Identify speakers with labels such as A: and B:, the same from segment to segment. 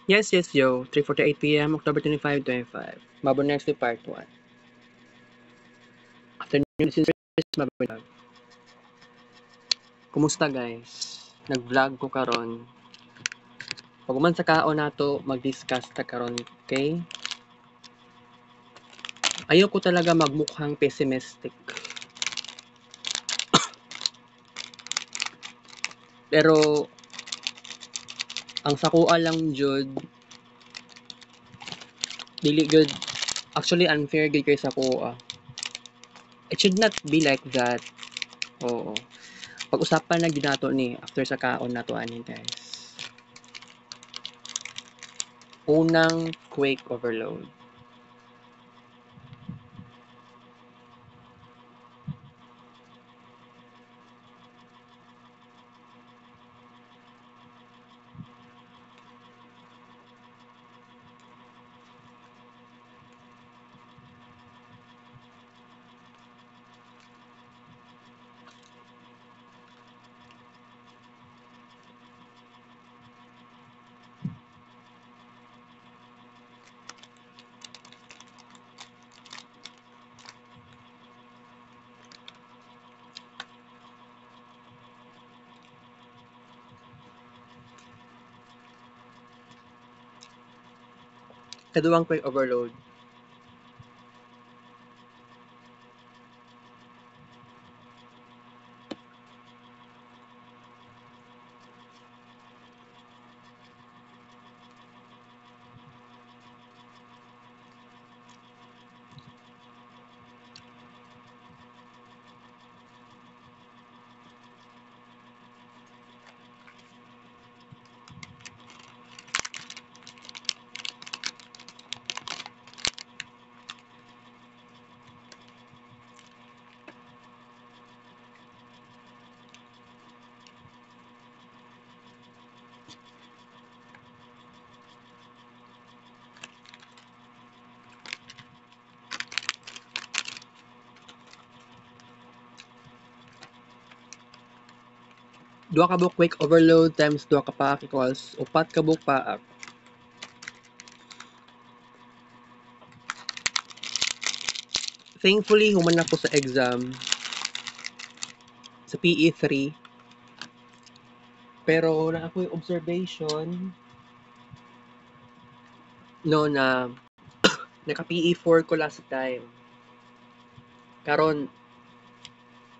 A: Yes, yes, yo. 3:48 p.m. October 25, 25. Mabo next to part 1. Afternoon, since mabo. Kumusta guys? Nag-vlog ko karon. Pag man sa kaon nato mag-discuss ta karon, okay? Ayoko talaga magmukhang pessimistic. Pero ang sakua lang jud dili good. Actually unfair gid kay sakua. It should not be like that. Oo. Pag-usapan na gid nato ni after sa kaon nato ani guys. Unang quick overload. Kaduang quick overload. Duha ka buok quick overload times duha ka paak equals upat ka buok paak. Thankfully, human ako sa exam sa PE3. Pero na ako yung observation no na naka PE4 ko last time. Karon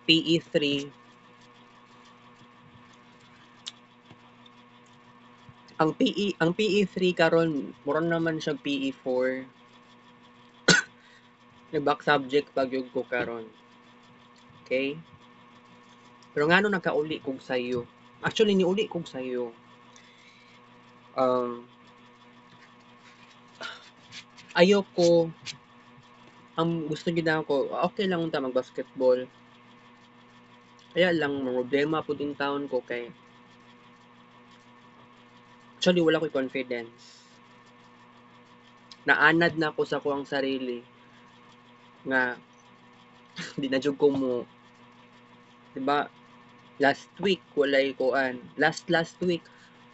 A: PE3 ang PE3 karon mura naman siya PE4. Nag-back subject pag yung ko karon. Okay? Pero ngano nagkauli kog sayo? Actually niuli kog sayo. Um ayoko ang gusto gyud ako okay lang unta mag-basketball. Kaya lang problema pud in town ko kay actually wala ko'y confidence. Naanad na ako sa kuang sarili nga di na jud ko mo, 'di ba? Last week walay kuan. Last week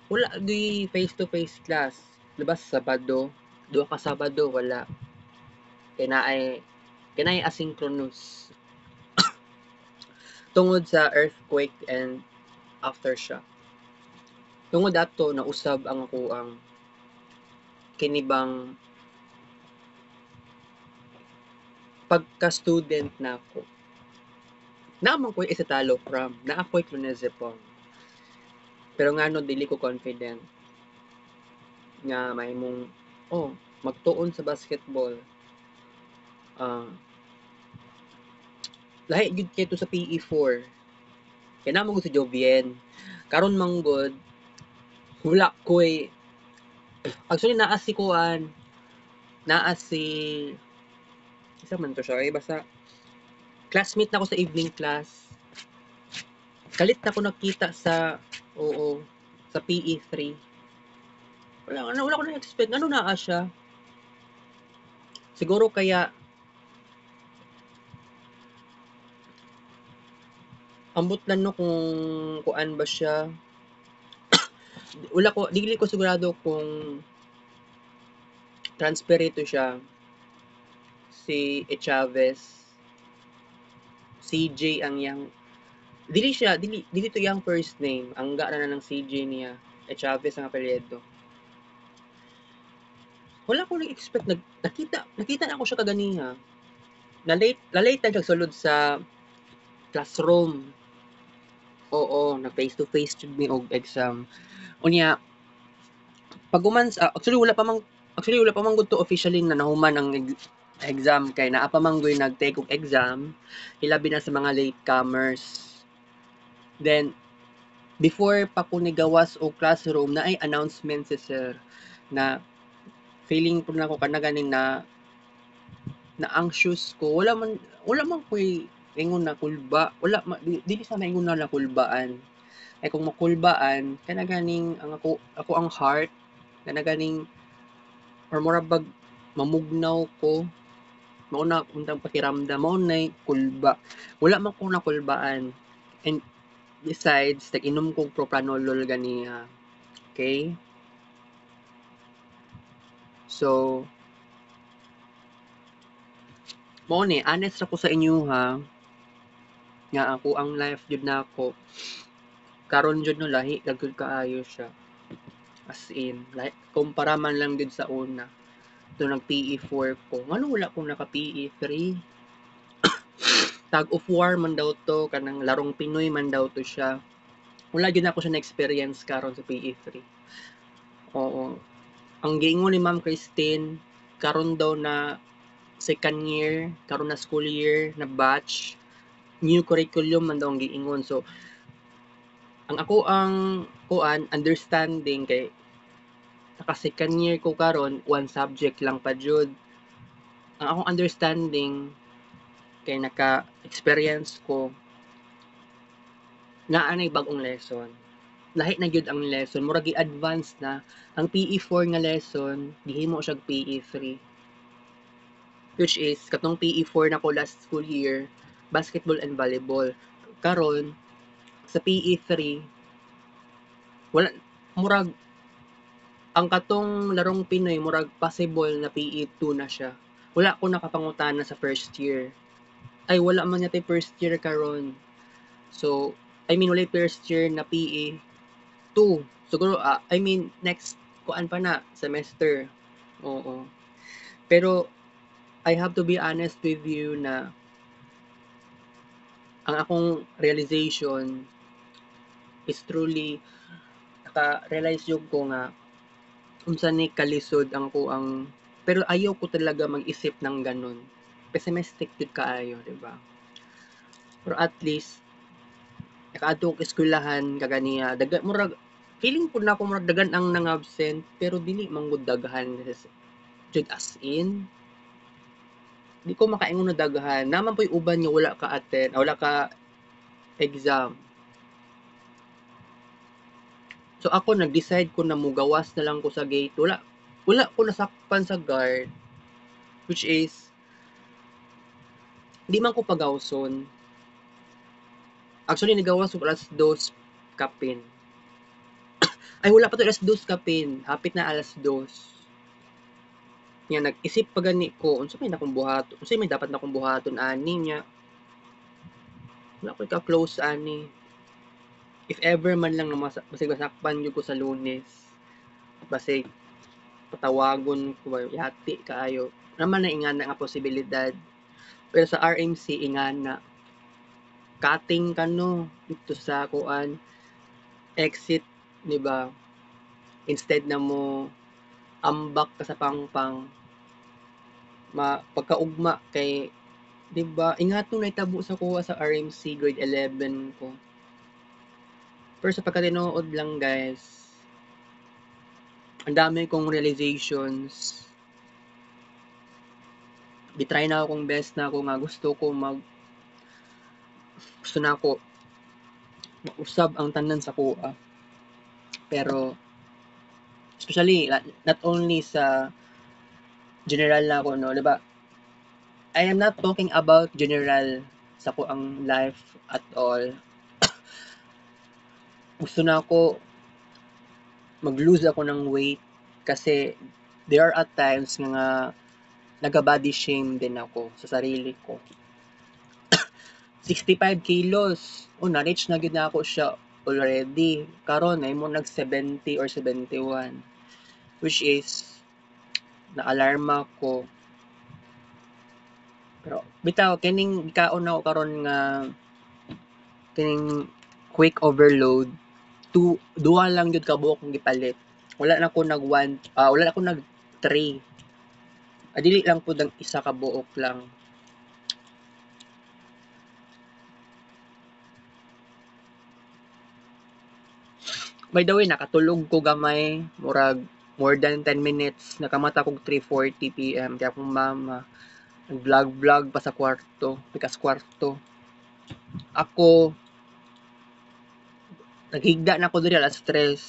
A: wala di face to face class. 'Di ba Sabado, duha ka Sabado wala. Kay naay asynchronous tungod sa earthquake and aftershock. Tungod ato nausab ang kuang kinibang pagka-student nako. Naman ko'y Isatalo from, naa ko'y Clonazepam. Pero ngano dili ko confident nga mahimong magtuon sa basketball. Lahi gid kay to sa PE4. Kaya namo gud si Jovien. Karon manggod wala ko'y actually naa si kuan, naa si isa man to siya ay basta classmate nako sa evening class. Kalit na ko nakita sa sa PE3. Wala ko na expect ano naa siya. Siguro kaya ambot lang no kung kuan ba siya. Dili ko sigurado kung transferito siya, si Chavez, CJ ang yang dili to yang first name, ang ga na ng CJ niya, Chavez ang apelyido. Wala ko nag-expect, nakita na ako siya kaganiha. Na-late na siya sulod sa classroom. Oo, na face to face jud mi og exam. Unya, pag actually wala pa man gud to officially na nahuman ang exam kay naa pa man gyud nag-take og exam, hilabi na sa mga latecomers. Then before pa ko nigawas og classroom na ay announcement si sir na feeling po na ako kana ganing na anxious ko. Wala man ko'y ingon na kulba. Wala dili sa maingon na kulbaan. Ay kung makulbaan kana ganing ang ako ang heart kana ganing or mura bag mamugnaw ko, mao na untang pakiramdam, mao nay kulba. Wala man ko nakulbaan. And besides, nag-inom kog propranolol ganiha. Okay? So, mao ni honest ako sa inyo ha, nga ako ang life jud nako karon jud no lahi ra gyud kaayo siya. As in, like, kumpara man lang din sa una. So, nag-PE4 ko. Ngano wala akong naka-PE3? Tag of War man daw to, kanang larong Pinoy man daw to siya. Wala gyud ako siya na-experience karon sa PE3. Oo. Ang giingon ni Ma'am Christine, karon daw na second year, karon na school year, na batch, new curriculum man daw ang giingon. So, ang ako ang understanding kay naka second year ko karon, one subject lang pa jud. Ang akong understanding kay naka-experience ko na anay bagong lesson. Lahi na gyud ang lesson, murag i-advance na. Ang PE4 nga lesson, gihimo siya PE3. Which is katong PE4 na ko last school year, basketball and volleyball. Karon sa PE3 wala murag ang katong larong Pinoy murag possible na PE2 na siya. Wala ko nakapangutana sa first year. Ay wala man yata first year karon. So, I mean wala first year na PE2. Siguro I mean next kuan pa na semester. Oo. Pero I have to be honest with you na ang akong realization is truly naka-realize yung ko nga unsa ni kalisod ang kuang pero ayaw ko talaga mag-isip ng ganun. Pessimistic jud kaayo, di ba? Pero at least nakaadto og eskwelahan kaganiya, murag feeling ko na ako murag dagan ang nang-absent pero dili man gud daghan jud as in. Di ko makaingon na daghan. Naman po'y uban nga wala ka attend, wala ka exam. So ako nag-decide ko na mugawas na lang ko sa gate. Wala ko nasakpan sa guard. Which is, di man ko pagawson. Actually, nagawas ko alas 2 kapin. Ay, wala pa to alas 2 kapin. Hapit na alas 2. Nga, nag-isip pa gani ko, unsa may nakong buhaton, unsa may dapat nakong buhaton, ani niya. Wala ko ka-close, ani. If ever man lang basig masakpan yun ko sa Lunes. Basig, patawagon ko, yati kaayo. Naman na ingana nga posibilidad. Pero sa RMC, ingana. Cutting ka no, dito sa kuan, exit, di ba? Instead na mo ambak ka sa pangpang, pagkaugma kay, di ba? Ingatong naitabo sa kuha sa RMC grade 11 ko. Pero sa pagkatinood lang guys, ang dami kong realizations. Bitry na akong best na ako nga gusto na ako mausab ang tanan sa kuha. Pero especially not only sa general na ako, no, di ba? I am not talking about general sa ko ang life at all. Gusto na ako mag-lose ako ng weight kasi there are at times nga naga-body shame din ako sa sarili ko. 65 kilos. Na-reach na gyud na ako siya already. Karon ay mo nag 70 or 71. Which is, na-alarma ko. Pero, bitaw, kining kaon ako karon nga, kining quick overload, duha lang yun kabuok kong gipalit. Wala na ko wala na ko nag 3. Dili lang po ng isa kabuok lang. By the way, nakatulog ko gamay, murag more than 10 minutes, nakamata kog 3:40 PM, kaya akong mama, nag-vlog pa sa kwarto, pikas kwarto. Ako, naghigda na ko diri alas 3.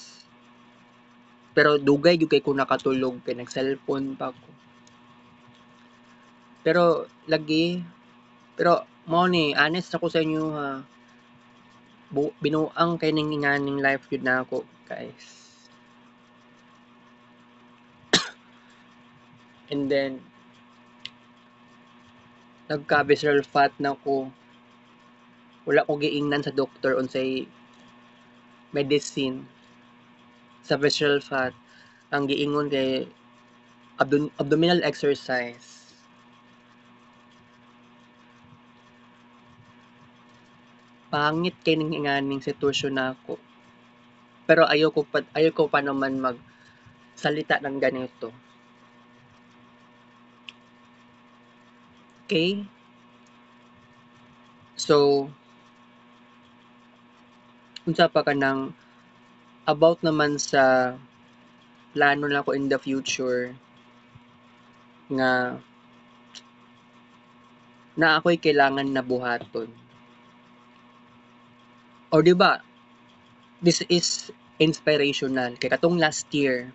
A: Pero dugay gyud kay ko nakatulog kay nag-cellphone pa ko. Pero mao ni honest ako sa inyo ha. Binuang kay ning inganing life gyud na ako, guys. And then nagka-visceral fat na ko. Wala ko giingnan sa doktor unsay medicine sa visceral fat. Ang giingon kay abdominal exercise. Pangit kay ning inganing sitwasyon nako. Pero ayoko pa naman salita ng ganito. Okay? So, unsa pa kanang about naman sa plano na ko in the future nga na ako'y kailangan na buhaton. O di ba? This is inspirational. Kay katong last year,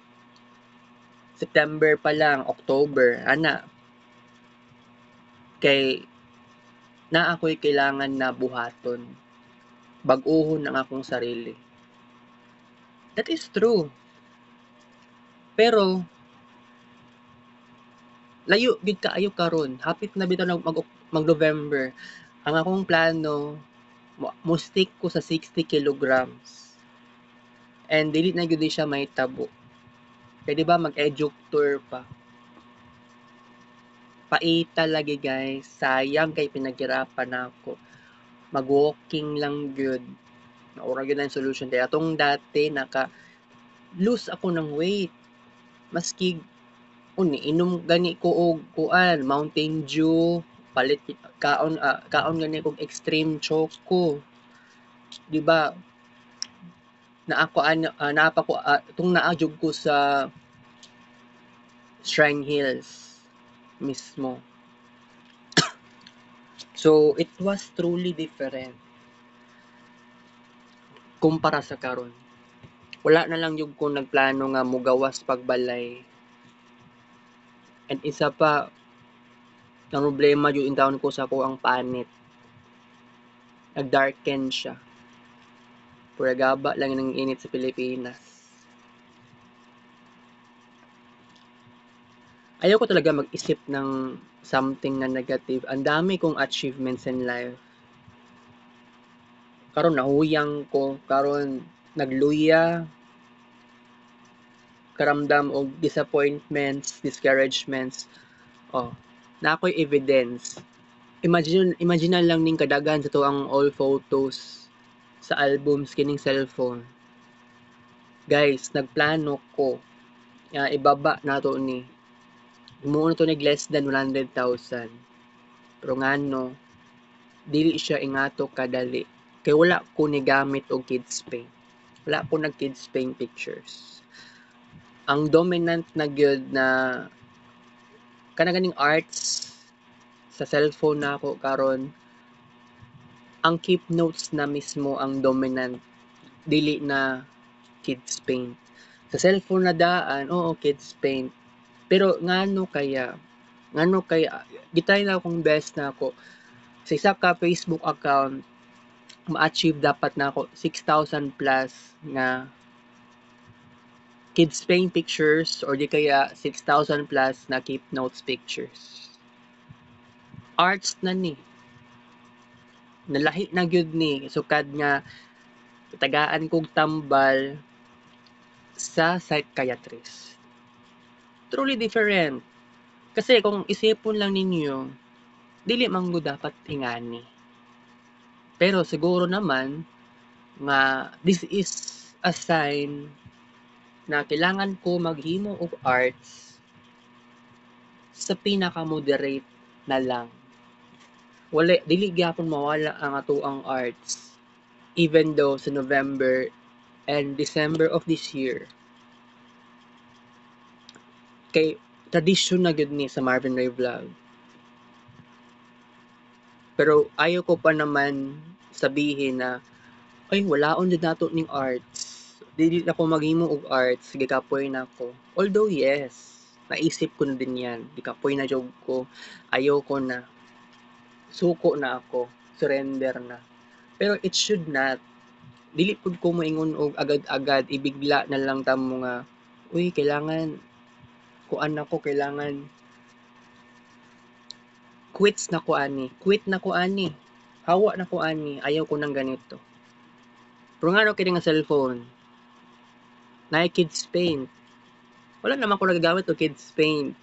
A: September pa lang, October, kay na ako'y kailangan na buhaton. Bag-ohon ang akong sarili. That is true. Pero, layo gid kaayo karon. Hapit na bitaw mag-November. Ang akong plano, mo stick ko sa 60 kilograms. And dili na gyud siya mahitabo. Kaya di ba mag-educ tour pa. Paita lagi guys. Sayang kay pinaghirapan ako. Mag-walking lang gyud. Naura gyud ang solution. Kaya atong dati lose ako ng weight. Maski inom gani ko og Mountain Dew, palit kaon gani kog extreme choco. Di ba? Naapa ko itong naajog ko sa Shrine Hills mismo. So, it was truly different kumpara sa karon. Wala na lang yung ko nagplano nga mugawas pagbalay. And isa pa, ang problema yung intawon ko sa ko ang panit. Nag-darken siya. Pura gaba lang ng init sa Pilipinas. Ayaw ko talaga mag-isip ng something na negative. Ang dami kong achievements in life. Karon nahuyang ko, karon nagluya, karamdam og disappointments, discouragements. Na ako'y evidence. Imagine lang ning kadagan sa to ang all photos sa albums kining cellphone. Guys, nagplano ko ibaba nato ni. Himuon to nig less than 100,000. Pero ngano, dili siya ingato kadali. Kay wala ko ni gamit og kids paint. Wala ko nag kids paint pictures. Ang dominant na gyud na kanang arts sa cellphone na ako karon, ang keep notes na mismo ang dominant, dili na kids paint. Sa cellphone na daan, kids paint. Pero ngano kaya gitry na akong best na ako sa isa ka Facebook account ma-achieve dapat na ako 6,000 plus na kids paying pictures or di kaya 6,000 plus na keep notes pictures. Arts na ni. Nalahi na gyud ni. Sukad nga tagaan kog tambal sa psychiatrist. Truly different. Kasi kung isipon lang ninyo, dili man gud dapat ingani. Pero siguro naman nga this is a sign na kailangan ko maghimo og arts sa pinaka-moderate na lang. Wala, dili gyapon mawala ang atoang arts even though sa November and December of this year kay tradisyon na gyud ni sa Marvin Ray Vlog. Pero ayaw ko pa naman sabihin na ay walaon jud nato ning arts. Dili na ko maghimo og arts, gikapoy na ko. Although yes, naisip ko na din yan. Gikapoy na jud ko. Ayaw ko na. Suko na ako. Surrender na. Pero it should not. Dili pud ko moingon og agad-agad ibigla na lang ta mo nga uy kailangan kuan ako kailangan quit na ko ani hawa na ko ani ayaw ko nang ganito. Pero nga kini nga cellphone na kids paint wala naman ko nagagamit og kids paint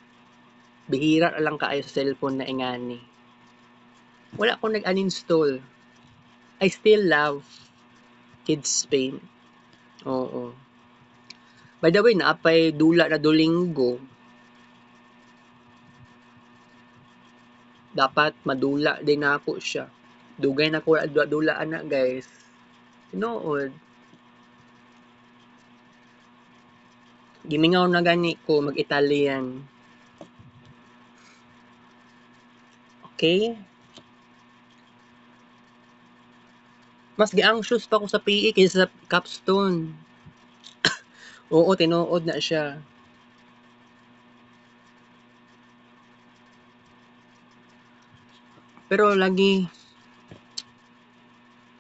A: bihira na lang kaayo sa cellphone na ingani wala ko nag-uninstall. I still love kids paint. Oo. By the way, naapay dula na Duolingo. Dapat madula din ako siya. Dugay na ko dula ana guys. Tinuod. Gimingaw na gani ko mag-Italian. Okay? Mas gi-anxious pa ko sa PE kaysa sa capstone. Oo, tinuod na siya. Pero lagi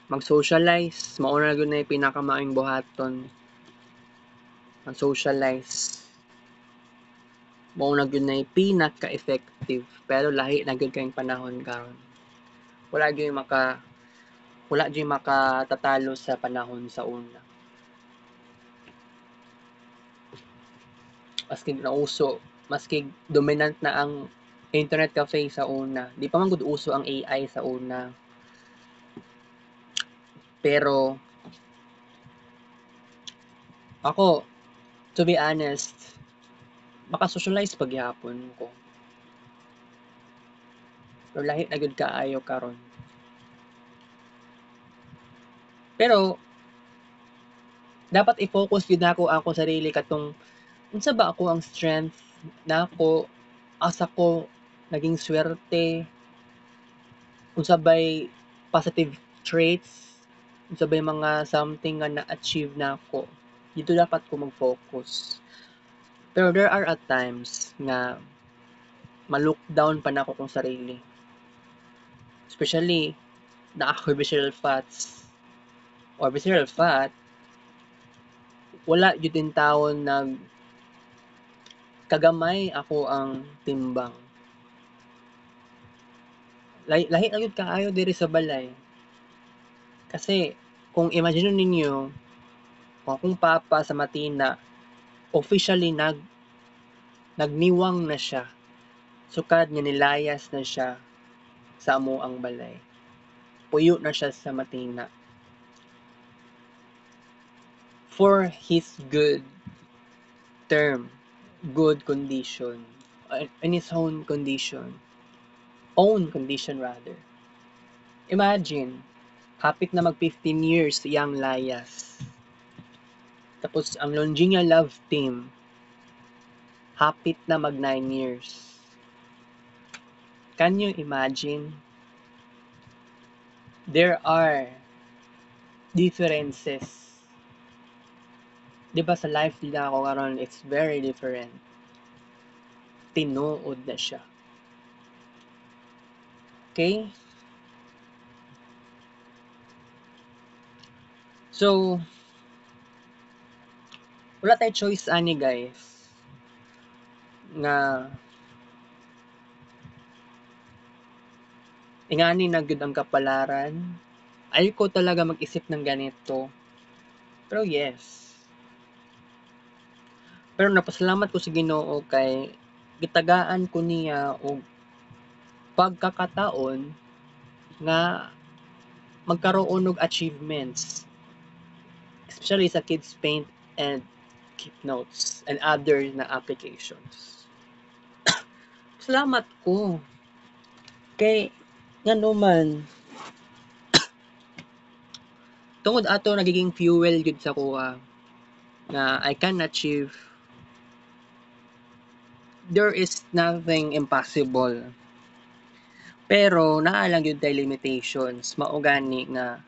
A: mag-socialize. Mauna na na yung pinakamaing buhaton. Mag-socialize. Mauna yun na yung pinaka-effective. Pero lahi na yun kayong panahon karon. Wala yun makatatalo sa panahon sa una. Maski nauso, maski dominant na ang internet cafe sa una. Di pa man gud uso ang AI sa una. Pero ako, to be honest, maka-socialize paghapon ko. Pero lahi na gud kaayo karon. Pero dapat i-focus gid nako ako sarili katong unsa ba ako ang strength nako asa ko naging swerte unsa bay positive traits unsa bay mga something nga na-achieve nako dito dapat ko mag-focus. Pero there are at times nga ma-look down pa nako kong sarili. Especially na ako visceral fats or visceral fat wala jud din taon nag kagamay ako ang timbang. Lahi na gyud kaayo diri sa balay. Kasi kung imagine ninyo kung akong papa sa Matina officially nagniwang na siya. Sukad nga nilayas na siya sa amoang balay. Puyo na siya sa Matina. For his good term, good condition, in his own condition rather. Imagine, hapit na mag 15 years yang layas. Tapos ang Longinga Love Team, hapit na mag 9 years. Can you imagine? There are differences. Diba sa life nila ako karon it's very different. Tinuod na siya. Okay? So, wala tayo choice ani guys na ingani na gyud ang kapalaran. Ayoko talaga mag-isip ng ganito. Pero yes. Pero napasalamat ko sa Ginoo kay gitagaan ko niya og pagkakataon nga magkaroon og achievements, especially sa Kids Paint and Keep Notes and other na applications. Salamat ko kay ngano man tungod ato nagiging fuel gyud sa kuha na I can achieve. There is nothing impossible. Pero naa lang gyud tay limitations. Mao gani nga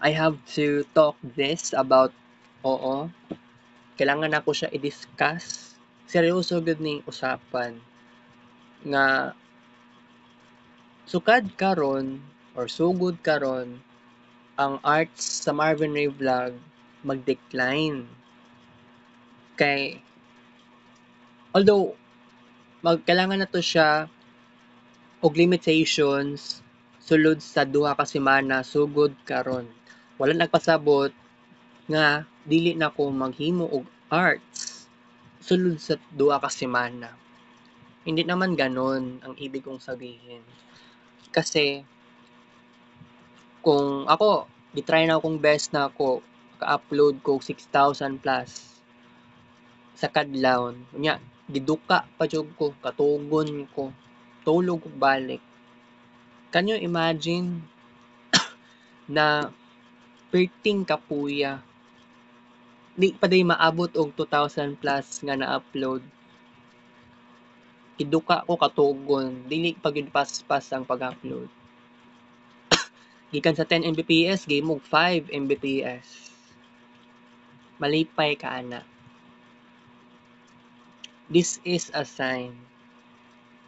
A: I have to talk this about oo. Kailangan nako siya i-discuss. Seryoso gyud ning usapan nga sukad karon or sugod karon ang arts sa Marvin Ray Vlog mag-decline. Kay although kailangan na to siya og limitations sulod sa duha ka semana sugod karon. Wala nagpasabot nga dili na ko maghimo og arts sulod sa duha ka semana. Hindi naman ganon ang ibig kong sabihin. Kasi kung ako, gitry na akong best na ako ka-upload ko 6,000 plus sa kadlaw. Nya, giduka pa jud ko, katugon ko, tulog ko balik. Can you imagine na perting kapuya di pa day maabot og 2,000 plus nga na-upload. Giduka ko katugon, dili pa gyud paspas ang pag-upload. Gikan sa 10 Mbps, game og 5 Mbps. Malipay ka ana. This is a sign.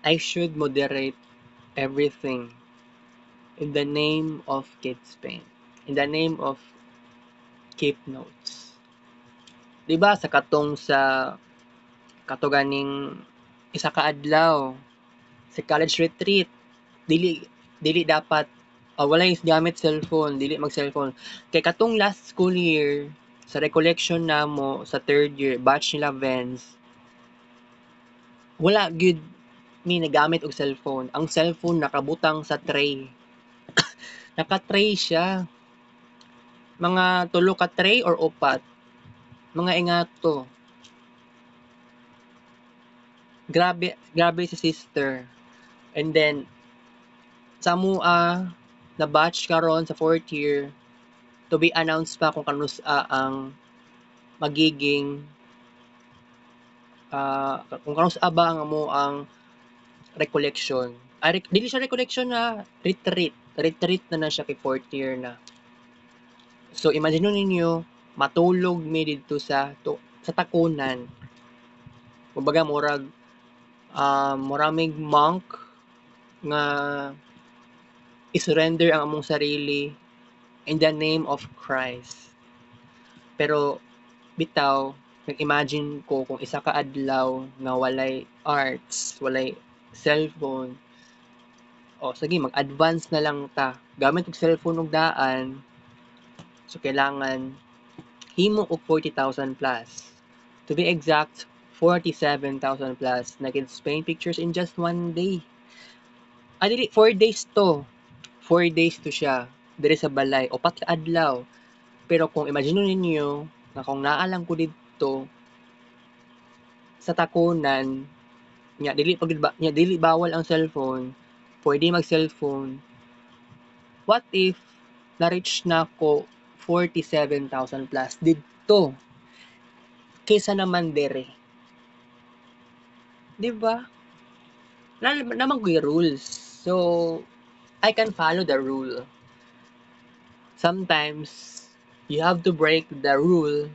A: I should moderate everything in the name of Kids Paint. In the name of Keep Notes. Diba sa katuganing isa ka adlaw sa college retreat, dili dapat walay gamit cellphone, dili mag cellphone. Kay katong last school year sa recollection namo sa third year batch nila Vens, wala gyud mi nagamit og cellphone. Ang cellphone nakabutang sa tray. Naka-tray siya. Mga 3 ka tray or 4. Mga ingato. Grabe si sister. And then sa mua na batch karon sa 4th year to be announced pa kung kanusa ang magiging kung kanusa ba ang mo ang recollection. Dili siya recollection na retreat na siya kay 4th year na. So imagine ninyo matulog mi dito sa takunan. Kumbaga murag muraming monk nga i-surrender ang among sarili in the name of Christ. Pero bitaw nag-imagine ko kung isa ka adlaw nga walay arts, walay cellphone. O sige, mag-advance na lang ta. Gamit og cellphone og daan. So kailangan himo og 40,000 plus. To be exact, 47,000 plus na Kids Paint pictures in just 1 day. Dili 4 days to. 4 days to siya. Diri sa balay, 4 ka adlaw. Pero kung imagine ninyo na kung naalang ko dito sa takunan, dili bawal ang cellphone, pwede mag-cellphone. What if na-reach na ko 47,000 plus dito kaysa naman dere? Diba? Naman ko yung rules. So, I can follow the rule. Sometimes, you have to break the rule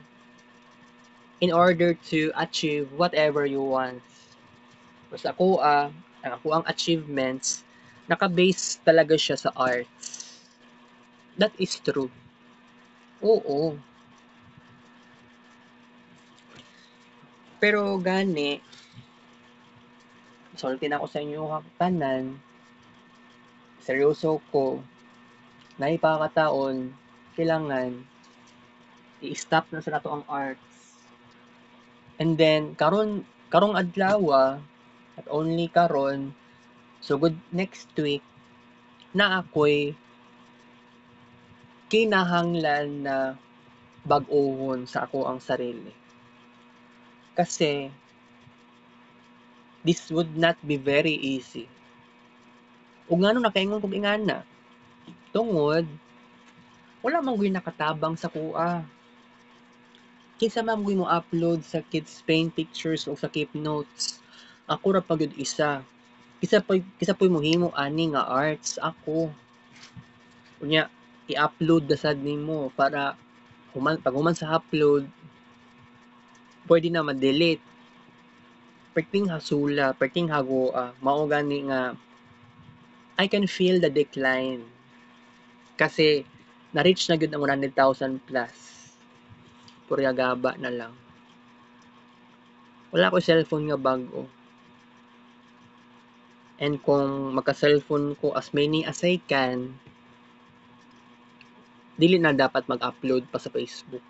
A: in order to achieve whatever you want. Mas ako, ang achievements, naka-base talaga siya sa arts. That is true. Oo. Pero gani, sulti na ako sa inyo tanan, seryoso ko, naipakataon, kailangan i-stop na sa nato ang arts. And then, karong adlaw, at only karon, so good next week, na ako'y kinahanglan na bag-ohon sa ako ang sarili. Kasi, this would not be very easy. Ug ngano nakaingon kog ingana, tungod, wala man gyud nakatabang sa kuha. Kinsa man gyud mo upload sa Kids Paint pictures o sa Keep Notes. Ako ra pa gyud isa. Kisa po'y mohimo ani nga arts ako. Unya, i-upload na sad nimo para pag human sa upload, pwede na ma-delete. Perting hasula, perting hagoa, mao gani nga I can feel the decline. Kasi na-reach na gyud ang 100,000 plus. Purya gaba na lang. Wala ko cellphone nga bag-o. And kung magka-cellphone ko as many as I can, dili na dapat mag-upload pa sa Facebook.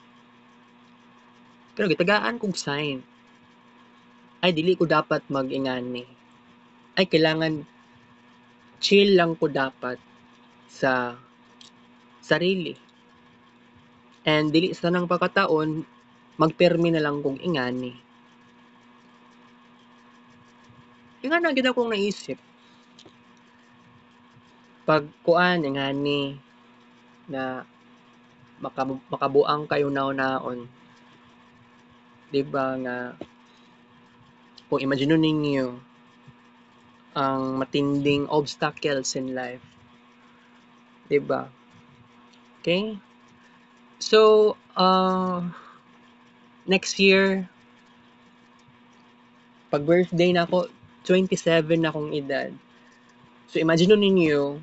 A: Pero gitagaan kong sign. Ay, dili ko dapat mag-ingani. Ay, kailangan chill lang ko dapat sa sarili. And dili sa nang pagkataon, magpermi na lang kong ingani. Ingana gid akong naisip. Pag kuan ingani na makabuang kayo naon-naon. Diba nga kung imagine ninyo ang matinding obstacles in life. Diba? Okay? So, next year, pag birthday na ako, 27 na akong edad. So, imagine ninyo,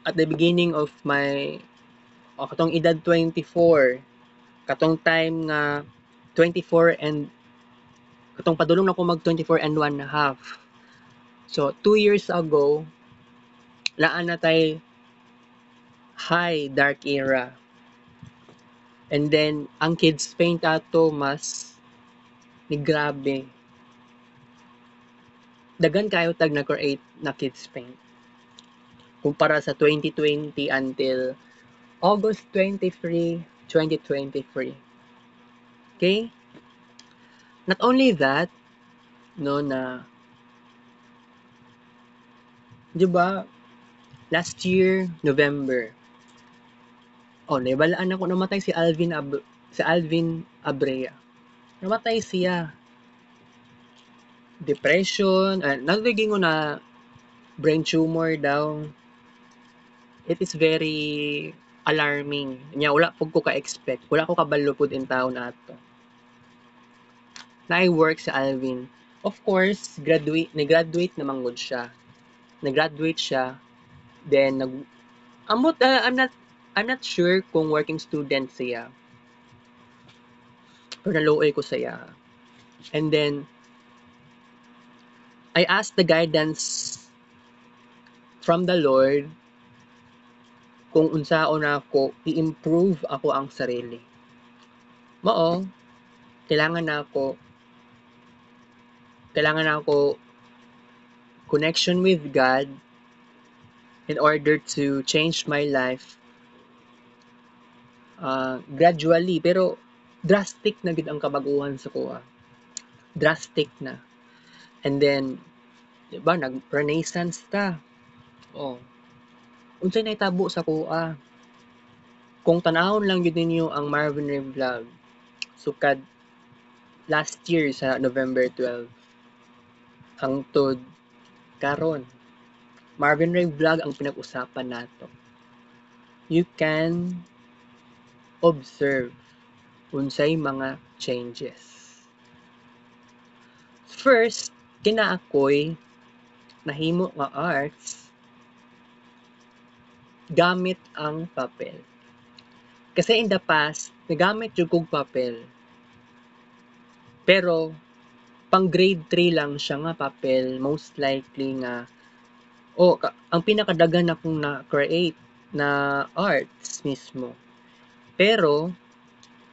A: at the beginning of my, katong edad 24, katong time nga 24 and, katong padulong na ako mag 24 and 1.5. So, 2 years ago, laan na tay high dark era. And then, ang Kids Paint ato mas ni grabe. Dagan kayo tag na-create na Kids Paint. Kumpara sa 2020 until August 23, 2023. Okay? Not only that, no, na, di ba, last year, November, naibalaan ako, namatay si Alvin Abrea. Namatay siya. Depression, nagiging ko na brain tumor daw. It is very alarming. Nya wala pug ko ka-expect. Wala ko kabalo pud in taon ato. Na-work sa Alvin. Of course, nag-graduate naman gud siya. Nag-graduate siya. Then I'm not sure kung working student siya. Pero naluoy ko siya. And then I asked the guidance from the Lord kung unsaon ako i-improve ako ang sarili. Mao, kailangan ako connection with God in order to change my life gradually, pero drastic na gid ang kabaguhan sa kuha. Drastic na. And then, di ba, nag-renaissance ta. Unsay nahitabo sa kuha. Kung tanahon lang yun ninyo ang Marvin Ray vlog, sukad last year sa November 12, hangtod karon, Marvin Ray vlog ang pinag-usapan nato. You can observe unsay mga changes. First, kinaakoy nahimo nga arts gamit ang papel. Kasi in the past, nagamit yung kong papel. Pero pang grade 3 lang siya nga papel, most likely nga ang pinakadagan akong na-create na arts mismo. Pero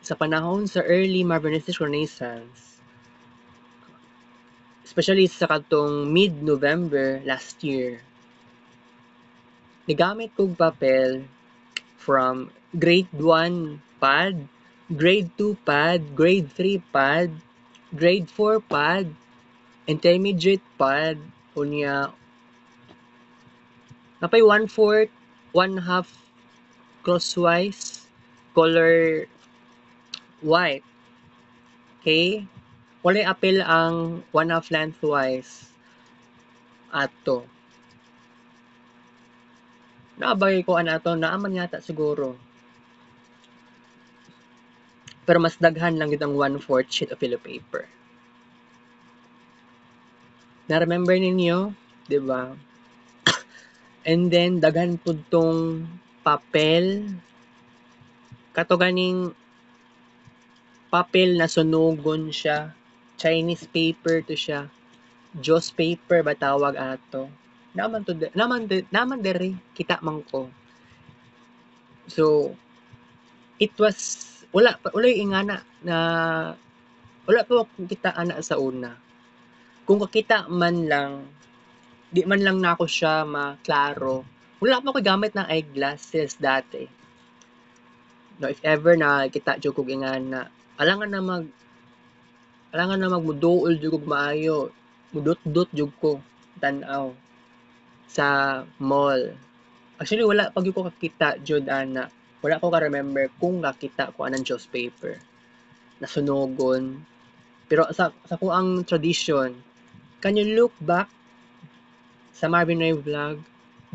A: sa panahon sa early Marvinistic Renaissance, especially sa katong mid-November last year, nagamit kong papel from grade 1 pad, grade 2 pad, grade 3 pad, grade 4 pad, intermediate pad, unya napay 1/4, 1/2 crosswise, color white. Okay? Walay apel ang 1/2 lengthwise ato. Naabay ko ato, naaman yata siguro. Pero mas daghan lang yun ang 1/4 sheet of yellow paper. Na-remember ninyo? Diba? And then, daghan po tong papel. Kato ganing papel na sunugon siya. Chinese paper to siya. Joss paper ba tawag ato? Naman dere kita man ko. So, it was wala ingana na wala pa kita ana sa una. Kung kakita man lang, di man lang nako siya maklaro. Wala pa ko gamit ng eyeglasses dati. No, if ever na kita jud kog ingana, alangan na magmuduol jud kog maayo. Mudot-dot jud ko tan-aw sa mall. Actually wala pag ko kakita jud ana. Wala ko ka-remember kung nakita ko anang joss paper na sunugon. Pero sa ko ang tradition, can you look back sa Marvin Ray vlog?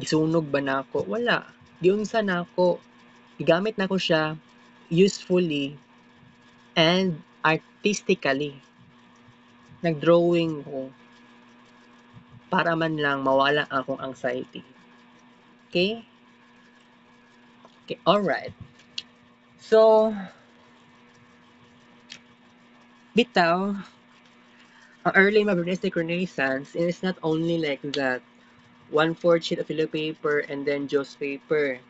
A: Gisunog ba nako? Wala. Giunsa nako. Gigamit nako siya usefully and artistically. Nag-drawing ko para man lang mawala akong anxiety. Okay? Okay, alright. So, bitaw, ang early Marvinistic Renaissance is not only like that 1/4 sheet of yellow paper and then joss paper.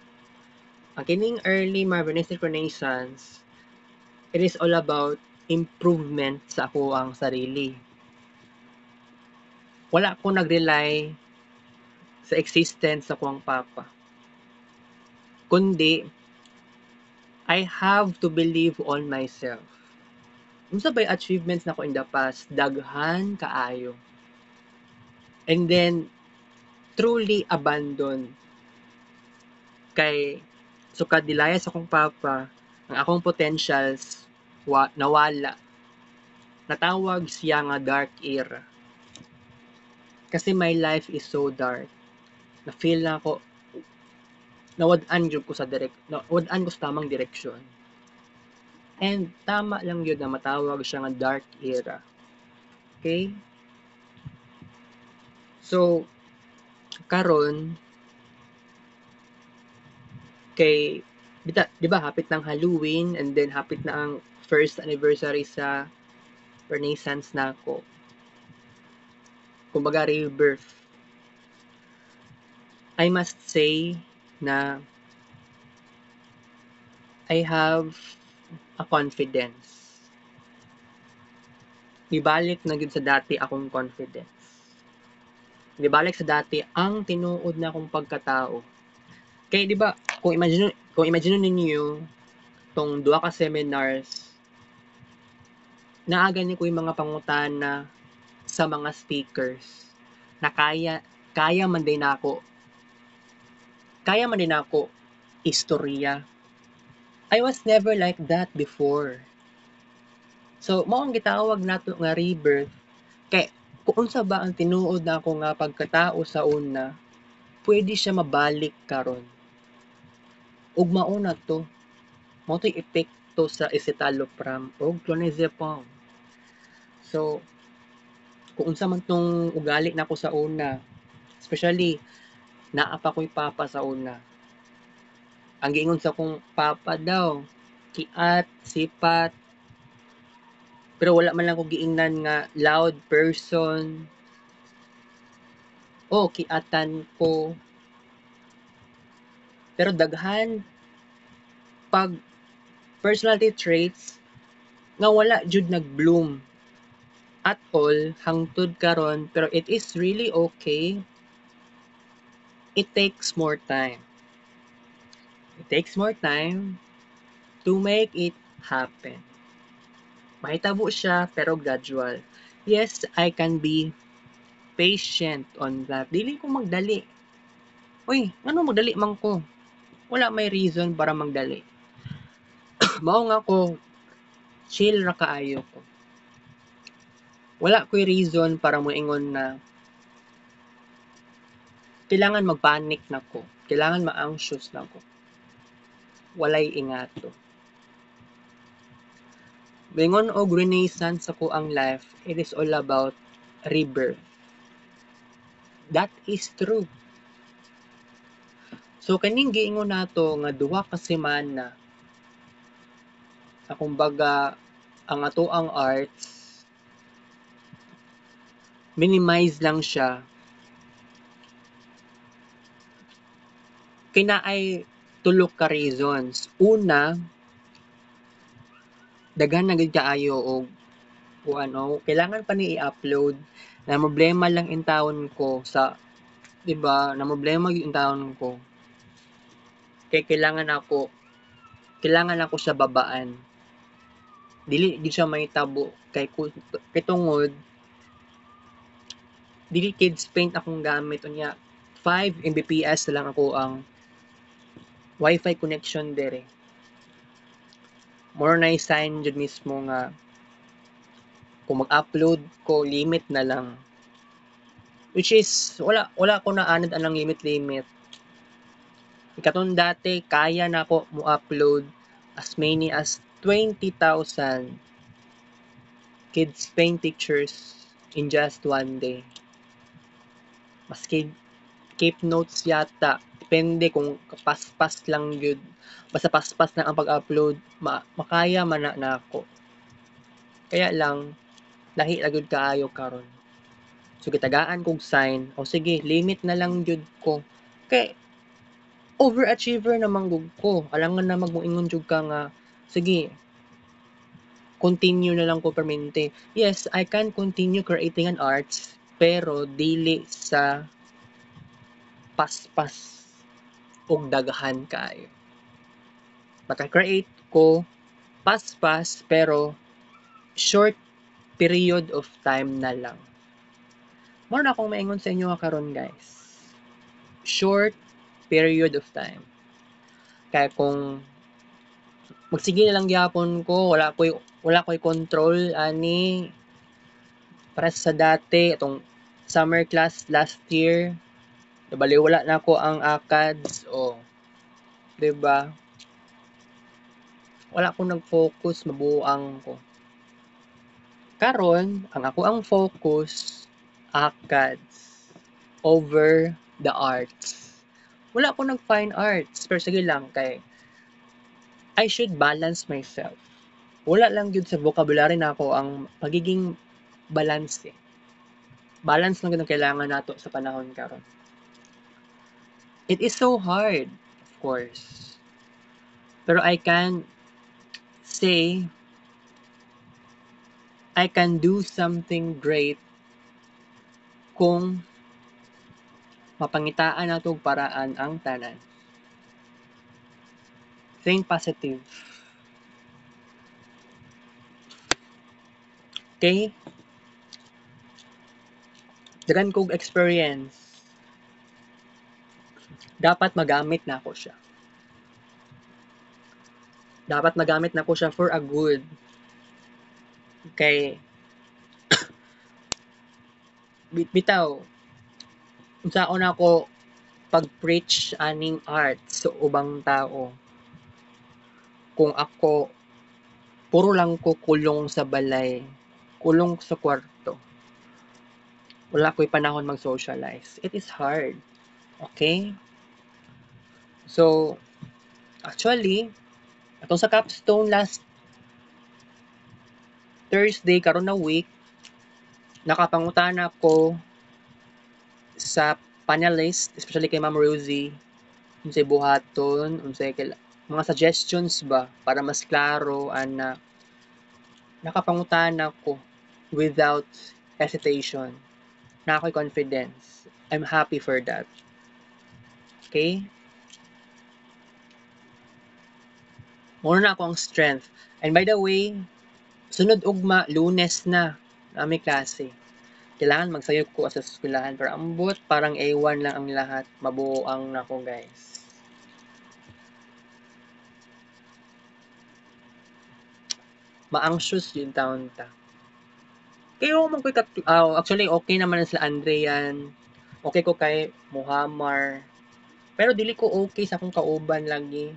A: Ang kining early Marvinistic Renaissance, it is all about improvement sa ako ang sarili. Wala ko nag-rely sa existence sa akong papa. Kundi, I have to believe on myself. Unsa bay achievements nako in the past, daghan kaayo. And then, truly abandon. Kay, sukad dilaya sa akong papa, ang akong potentials, nawala. Natawag siya nga dark era. Kasi my life is so dark. Na-feel na ako, nawad-an ko sa tamang direksyon. And tama lang yun na matawag siya nga dark era. Okay? So, karon kay di ba hapit ng Halloween and then hapit na ang first anniversary sa Renaissance na ako. Kumbaga rebirth. I must say na I have a confidence. Ibalik na gud sa dati akong confidence. Ibalik sa dati ang tinuod na akong pagkatao. Kaya di ba, kung imagine ninyo tong duha ka seminars, naaga ni ko yung mga pangutana sa mga speakers na kaya man din ako istorya. I was never like that before. So, mao ang gitawag nato nga rebirth. Kay kung unsa ba ang tinuod na ako nga pagkatao sa una, pwede siya mabalik karon. Ug mao na to. Mao to'y epekto sa escitalopram o clonazepam. So, kung unsa man tong ugali nako sa una, especially naa pa ko'y papa sa una. Ang giingon sa kong papa daw, kiat, sipat, Pero wala man lang ko giingnan nga loud person. O kiatan ko. Pero daghan pag personality traits nga wala jud nag-bloom at all hangtod karon, pero it is really okay. It takes more time. It takes more time to make it happen. Mahitabo siya pero gradual. Yes, I can be patient on that. Dili ko magdali. Uy, ano magdali man ko? Wala may reason para magdali. Mao nga ko, chill ra kaayo ko. Wala ko'y reason para moingon na kailangan magpanic na ko. Kailangan ma-anxious na ko. Walay ingato. Mingon og renaissance ako ang life, it is all about rebirth. That is true. So kaning giingon nato nga duha ka semana akong baga ang ato ang arts minimize lang siya kay naay tulo ka reasons. Una, daghan na gid kaayo og ano, kailangan pa ni i-upload. Na problema lang in taon ko sa 'di ba? Na problema gyud in taon ko. Kay kailangan ako siya babaan. Dili gid siya mahitabo kay tungod dili kids paint akong gamit unya 5 Mbps na lang ako ang Wi-Fi connection dere. More na sign jud mismo nga kung mag-upload ko limit na lang. Which is wala ko na anad anang limit. Katong dati kaya na ako mo upload as many as 20,000 kids paint pictures in just one day. Maski keep notes yata. Depende kung paspas lang yun. Basta paspas lang ang pag-upload, makaya man na ako. Kaya lang, lahi lagod kaayo karon. So gitagaan kog sign, o sige, limit na lang jud ko. Kay overachiever naman gud ko. Alangan na magmoingon jud ka nga, sige, continue na lang ko permente. Yes, I can continue creating an arts, pero dili sa paspas og daghan kaayo. Maka-create ko paspas pero short period of time na lang. Mao na akong maingon sa inyo karon guys. Short period of time. Kaya kung magsige na lang gyapon ko, wala ko'y control ani para sa dati atong summer class last year. Nabaliwala na ako ang ACADS o 'di ba? Wala akong nag-focus, mabuang ko. Karon, ang ako ang focus ACADS over the arts. Wala ako nag-fine arts, pero sige lang kay I should balance myself. Wala lang yun sa vocabulary na ako ang pagiging balance eh. Balance lang yun ang kailangan nato sa panahon karon. It is so hard, of course. Pero I can say I can do something great kung mapangitaan nato og paraan ang tanan. Think positive. Okay? Daghan kog experience. Dapat magamit na ako siya. Dapat magamit na ko siya for a good. Kay bitaw unsaon ako pag-preach aning art sa ubang tao. Kung ako puro lang ko kulong sa balay, kulong sa kwarto. Wala ko'y panahon mag-socialize. It is hard. Okay? So, actually, atong sa capstone Thursday karon na week nakapangutana ko sa panelist, especially kay Ma'am Rosie, unsay buhaton, unsay mga suggestions ba para mas klaro ana nakapangutana ko without hesitation. Na ako'y confidence. I'm happy for that. Okay? Muna na ako ang strength. And by the way, sunod ugma, Lunes na, may klase. Kailangan magsayog ko sa eskwelahan para ambot, parang A1 lang ang lahat. Mabuo ang nako guys. Ma-anxious yung taon ta. Kayo mo ko'y actually okay naman sila Andrean. Okay ko kay Muhammar. Pero dili ko okay sa akong kauban lagi.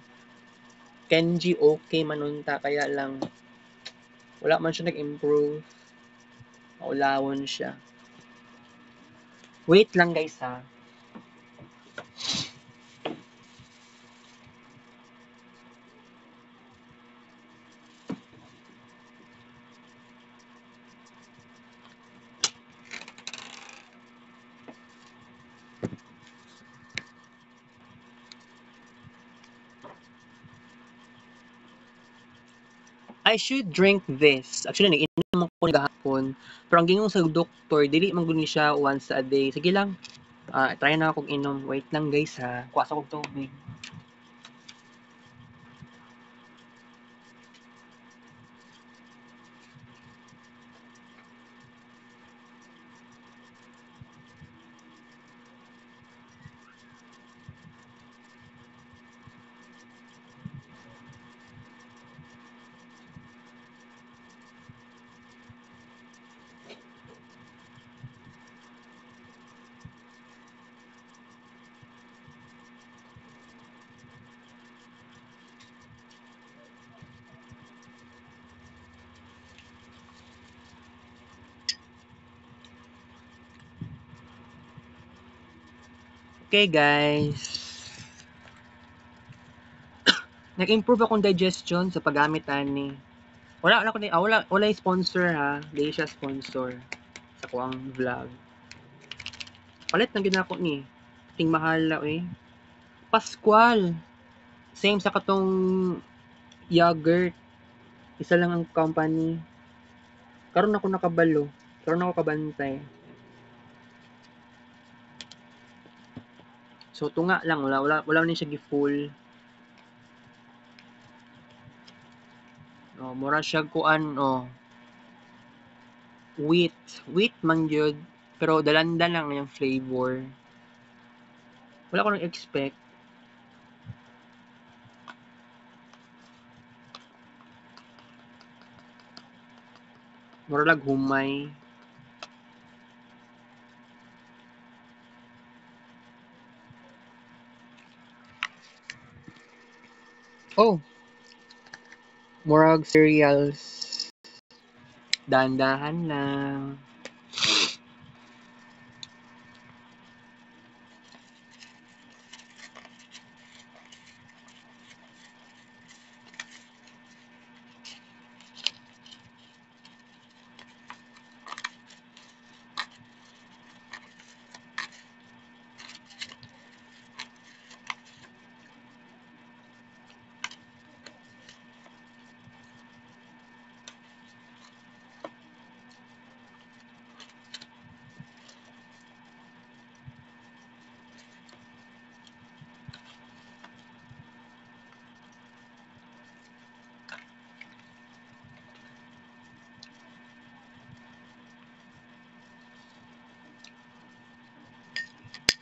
A: Kenji okay manunta kaya lang wala man siya nag-improve. Maulawon siya. Wait lang guys ha. I should drink this. Actually, nag-inom ako gahapon. Pero ang gingon sa doktor, dili man guni siya once a day. Sige lang. Try na akong inom. Wait lang guys ha. Kuha sa akong tubig. Okay guys. Nag-improve akong digestion sa paggamit ani. Wala ko wala yung sponsor ha. Dili siya sponsor sa kuang vlog. Palit na gid ako ni. Ting mahal eh. Pascual. Same sa katong yogurt. Isa lang ang company. Karon ako nakabalo. Karon ako kabantay. So tunga lang wala ni siya gi-full. Oh, mura siya kuan wheat man gyud pero dalandan lang yung flavor. Wala ko nang expect. Mura lag humay. Oh. Murag cereals. Dahan-dahan lang.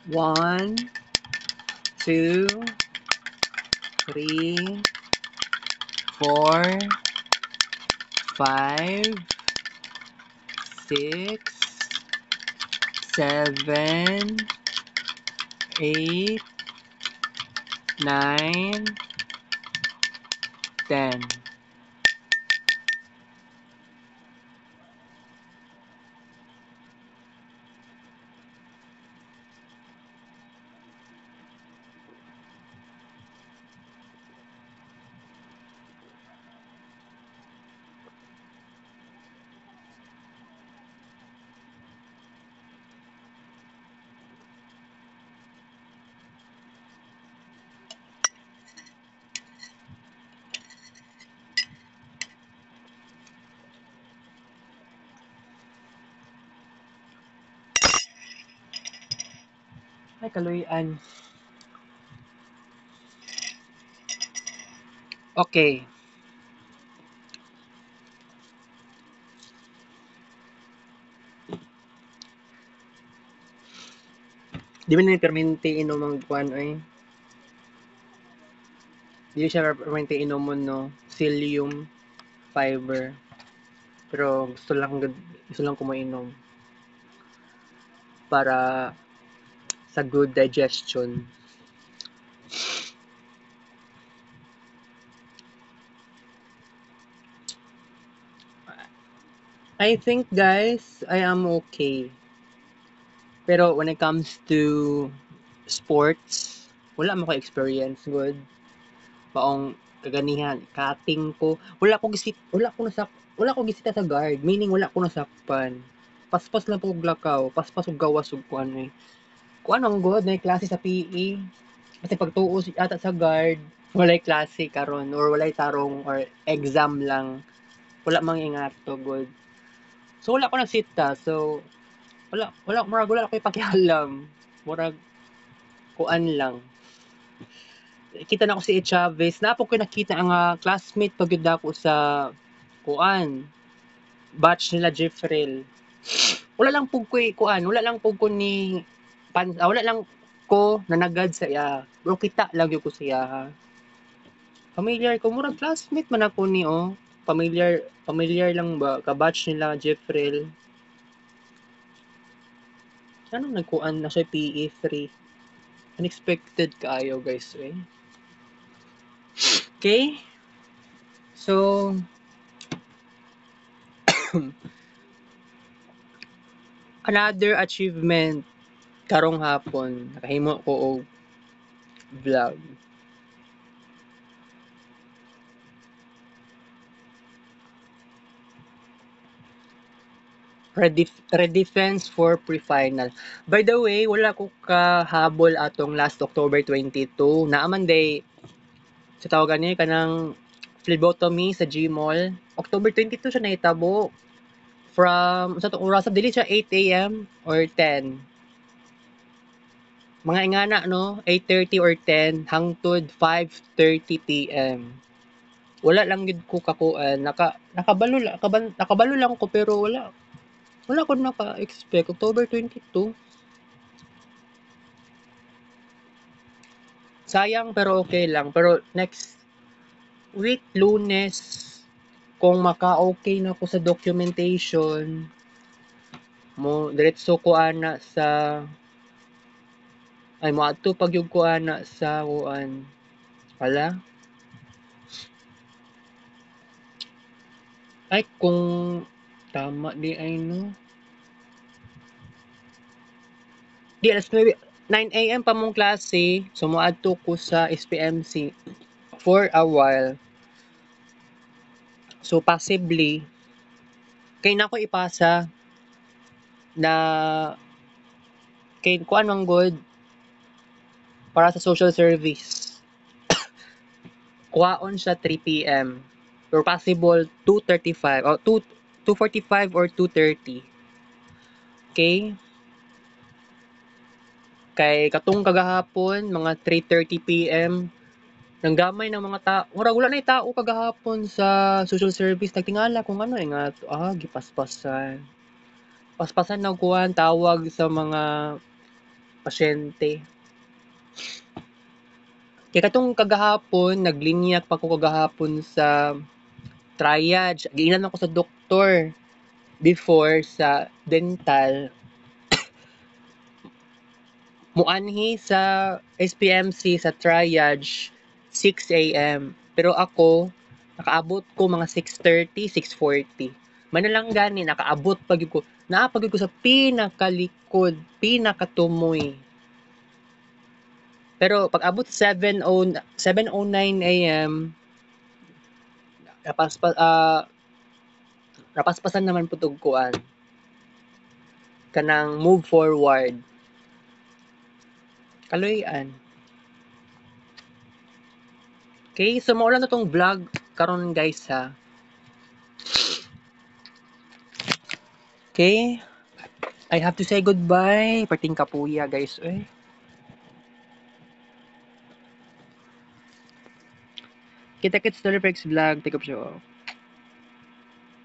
A: One, two, three, four, five, six, seven, eight, nine, 10. Ay, kaluyan. Okay. Di ba na permente inom ang kuan ay? Di siya permente inom mo no, psyllium fiber. Pero gusto lang ko mainom para sa good digestion. I think guys, I am okay. Pero when it comes to sports, wala mo ko experience good. Paong kaganihan, cutting ko. Wala ko gisita sa guard, meaning wala ko nasakpan. Paspas lang po og lakaw, paspas og gawas ug kuan eh. Kuan ang good na klase sa PE. Kasi pagtuo ata sa guard, walay klase karon or walay tarong or exam lang. Wala mang ingato good. So wala ko nagsita. So wala ko'y pakialam. Murag kuan lang. Kita na ko si Chavez. Napo ko nakita ang classmate pag yun ako sa kuan. Batch nila Jeffrel. Wala lang pug ko'y kuan. Wala lang pug ko ni wala lang ko nanagad sa iya. Pero kita lang yun ko siya. Familiar ko. Murag classmate man ako ni oh. Familiar lang ba? Kabatch nila Jeffrel. Anong nagkuan na siya PE3? Unexpected kaayo guys eh. Okay? So, another achievement karong hapon, nakahimo ko og vlog. Redefense for pre-final. By the way, wala ko kahabol atong last October 22. Naaman day sa tawagan niya kanang phlebotomy sa Gmall. October 22 siya nahitabo. From sa oras dili siya 8 AM or 10. Mga ingana no, 8:30 or 10 hangtod 5:30 PM. Wala lang gid ko kakuan, nakabalo lang ko pero wala ko naka-expect October 22. Sayang pero okay lang. Pero next week, Lunes, kung maka-okay na ako sa documentation, mo diretso ko ana sa ay mo adto pag yung ko ana sa kuan. Wala. Ay kung tama di ay no. Di alas 9, 9 AM pa mong klase, so moadto ko sa SPMC for a while. So possibly kay nako ipasa na kay kuan man good para sa social service. Kuhaon siya 3 PM or possible 2:35 o 2:45 or 2:30. Okay? Kay katong kagahapon mga 3:30 PM nanggamay ng mga tao. Murag wala na tao kagahapon sa social service nagtingala kung ano nga gipaspasan. Paspasan na kuan tawag sa mga pasyente. Kaya katong kagahapon, naglinya pa ko kagahapon sa triage. Giinan ako sa doktor before sa dental. Muanhi sa SPMC sa triage 6 AM. Pero ako, nakaabot ko mga 6:30, 6:40. Manalang gani, nakaabot pag ko. Naapag ko sa pinakalikod, pinakatumoy. Pero pag abot 7:09 AM, napaspasan naman putog kuan. Kanang move forward. Kaloyan. Okay, so mao lang na tong vlog karon guys ha. Okay, I have to say goodbye. Perting kapuya guys. Kita-kits to the next vlog. Take up show.